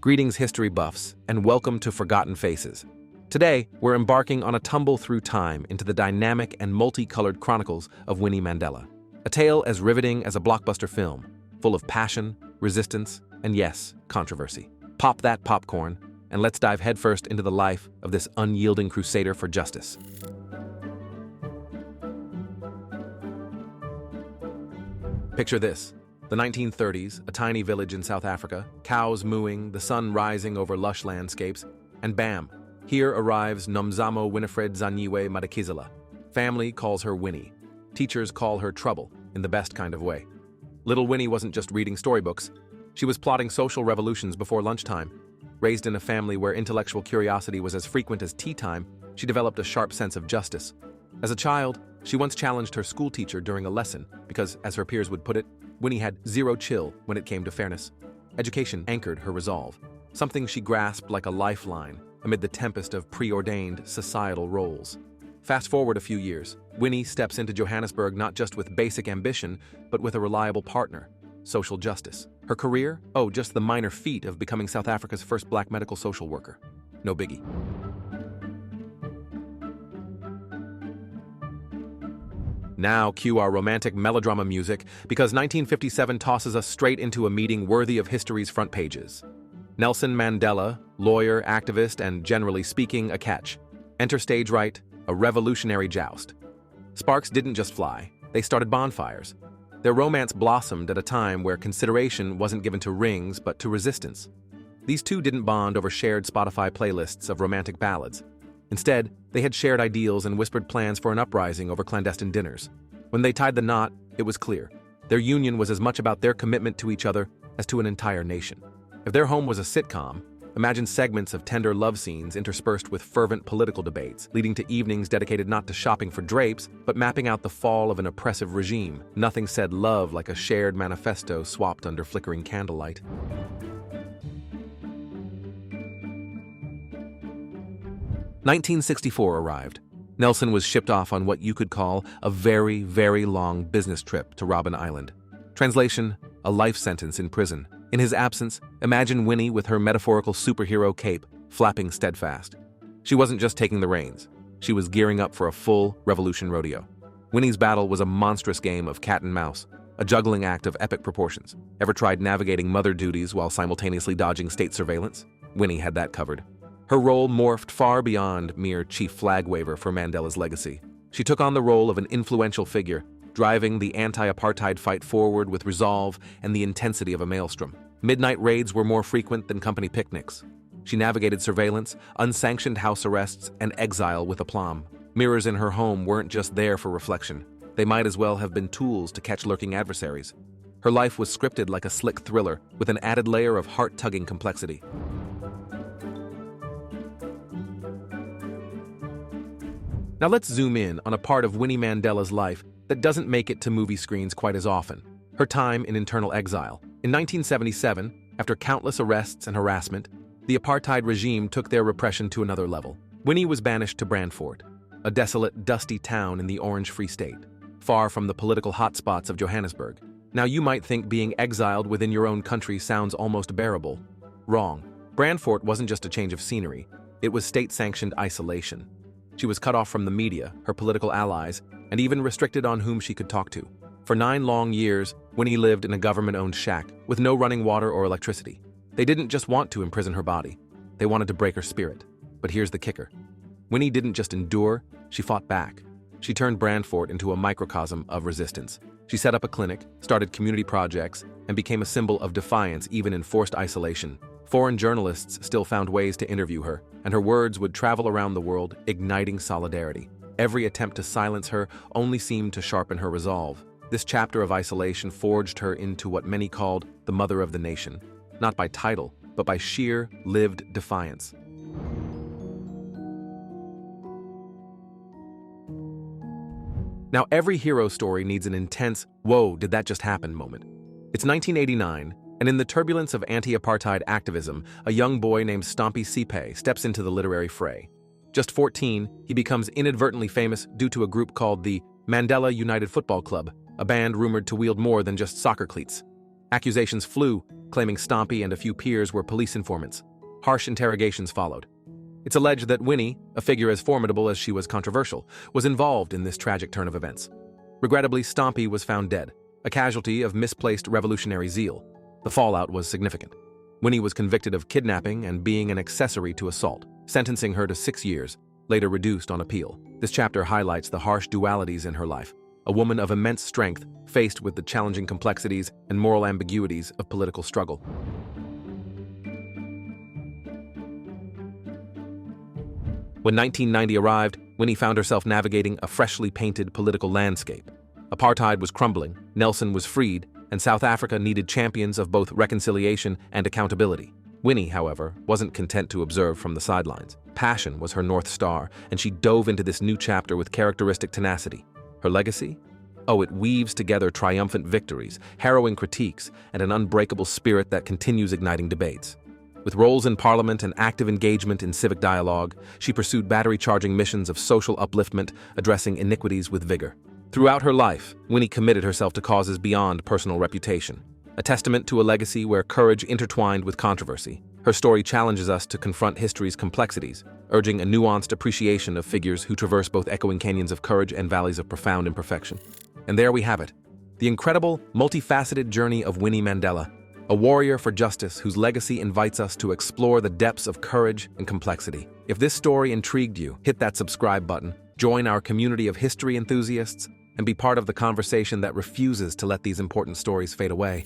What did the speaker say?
Greetings, history buffs, and welcome to Forgotten Faces. Today, we're embarking on a tumble through time into the dynamic and multicolored chronicles of Winnie Mandela. A tale as riveting as a blockbuster film, full of passion, resistance, and yes, controversy. Pop that popcorn, and let's dive headfirst into the life of this unyielding crusader for justice. Picture this. The 1930s, a tiny village in South Africa, cows mooing, the sun rising over lush landscapes, and bam, here arrives Nomzamo Winifred Zanyiwe Madikizela. Family calls her Winnie. Teachers call her Trouble, in the best kind of way. Little Winnie wasn't just reading storybooks. She was plotting social revolutions before lunchtime. Raised in a family where intellectual curiosity was as frequent as tea time, she developed a sharp sense of justice. As a child, she once challenged her school teacher during a lesson because, as her peers would put it, Winnie had zero chill when it came to fairness. Education anchored her resolve, something she grasped like a lifeline amid the tempest of preordained societal roles. Fast forward a few years, Winnie steps into Johannesburg not just with basic ambition, but with a reliable partner: social justice. Her career? Oh, just the minor feat of becoming South Africa's first black medical social worker. No biggie. Now cue our romantic melodrama music, because 1957 tosses us straight into a meeting worthy of history's front pages. Nelson Mandela, lawyer, activist, and generally speaking, a catch. Enter stage right, a revolutionary joust. Sparks didn't just fly, they started bonfires. Their romance blossomed at a time where consideration wasn't given to rings but to resistance. These two didn't bond over shared Spotify playlists of romantic ballads. Instead, they had shared ideals and whispered plans for an uprising over clandestine dinners. When they tied the knot, it was clear. Their union was as much about their commitment to each other as to an entire nation. If their home was a sitcom, imagine segments of tender love scenes interspersed with fervent political debates, leading to evenings dedicated not to shopping for drapes, but mapping out the fall of an oppressive regime. Nothing said love like a shared manifesto swapped under flickering candlelight. "1964 arrived. Nelson was shipped off on what you could call a very, very long business trip to Robben Island. Translation: a life sentence in prison. In his absence, imagine Winnie with her metaphorical superhero cape, flapping steadfast. She wasn't just taking the reins. She was gearing up for a full revolution rodeo. Winnie's battle was a monstrous game of cat and mouse, a juggling act of epic proportions. Ever tried navigating mother duties while simultaneously dodging state surveillance? Winnie had that covered. Her role morphed far beyond mere chief flag waver for Mandela's legacy. She took on the role of an influential figure, driving the anti-apartheid fight forward with resolve and the intensity of a maelstrom. Midnight raids were more frequent than company picnics. She navigated surveillance, unsanctioned house arrests, and exile with aplomb. Mirrors in her home weren't just there for reflection. They might as well have been tools to catch lurking adversaries. Her life was scripted like a slick thriller, with an added layer of heart-tugging complexity. Now let's zoom in on a part of Winnie Mandela's life that doesn't make it to movie screens quite as often: her time in internal exile. In 1977, after countless arrests and harassment, the apartheid regime took their repression to another level. Winnie was banished to Brandfort, a desolate, dusty town in the Orange Free State, far from the political hotspots of Johannesburg. Now you might think being exiled within your own country sounds almost bearable. Wrong. Brandfort wasn't just a change of scenery, it was state-sanctioned isolation. She was cut off from the media, her political allies, and even restricted on whom she could talk to. For 9 long years, Winnie lived in a government-owned shack with no running water or electricity. They didn't just want to imprison her body, they wanted to break her spirit. But here's the kicker. Winnie didn't just endure, she fought back. She turned Brandfort into a microcosm of resistance. She set up a clinic, started community projects, and became a symbol of defiance even in forced isolation. Foreign journalists still found ways to interview her, and her words would travel around the world, igniting solidarity. Every attempt to silence her only seemed to sharpen her resolve. This chapter of isolation forged her into what many called the mother of the nation, not by title, but by sheer, lived defiance. Now, every hero story needs an intense, "whoa, did that just happen" moment. It's 1989, and in the turbulence of anti-apartheid activism, a young boy named Stompie Sipe steps into the literary fray. Just 14, he becomes inadvertently famous due to a group called the Mandela United Football Club, a band rumored to wield more than just soccer cleats. Accusations flew, claiming Stompy and a few peers were police informants. Harsh interrogations followed. It's alleged that Winnie, a figure as formidable as she was controversial, was involved in this tragic turn of events. Regrettably, Stompy was found dead, a casualty of misplaced revolutionary zeal. The fallout was significant. Winnie was convicted of kidnapping and being an accessory to assault, sentencing her to 6 years, later reduced on appeal. This chapter highlights the harsh dualities in her life, a woman of immense strength faced with the challenging complexities and moral ambiguities of political struggle. When 1990 arrived, Winnie found herself navigating a freshly painted political landscape. Apartheid was crumbling, Nelson was freed, and South Africa needed champions of both reconciliation and accountability. Winnie, however, wasn't content to observe from the sidelines. Passion was her North Star, and she dove into this new chapter with characteristic tenacity. Her legacy? Oh, it weaves together triumphant victories, harrowing critiques, and an unbreakable spirit that continues igniting debates. With roles in parliament and active engagement in civic dialogue, she pursued battery-charging missions of social upliftment, addressing iniquities with vigor. Throughout her life, Winnie committed herself to causes beyond personal reputation, a testament to a legacy where courage intertwined with controversy. Her story challenges us to confront history's complexities, urging a nuanced appreciation of figures who traverse both echoing canyons of courage and valleys of profound imperfection. And there we have it, the incredible, multifaceted journey of Winnie Mandela, a warrior for justice whose legacy invites us to explore the depths of courage and complexity. If this story intrigued you, hit that subscribe button, join our community of history enthusiasts, and be part of the conversation that refuses to let these important stories fade away.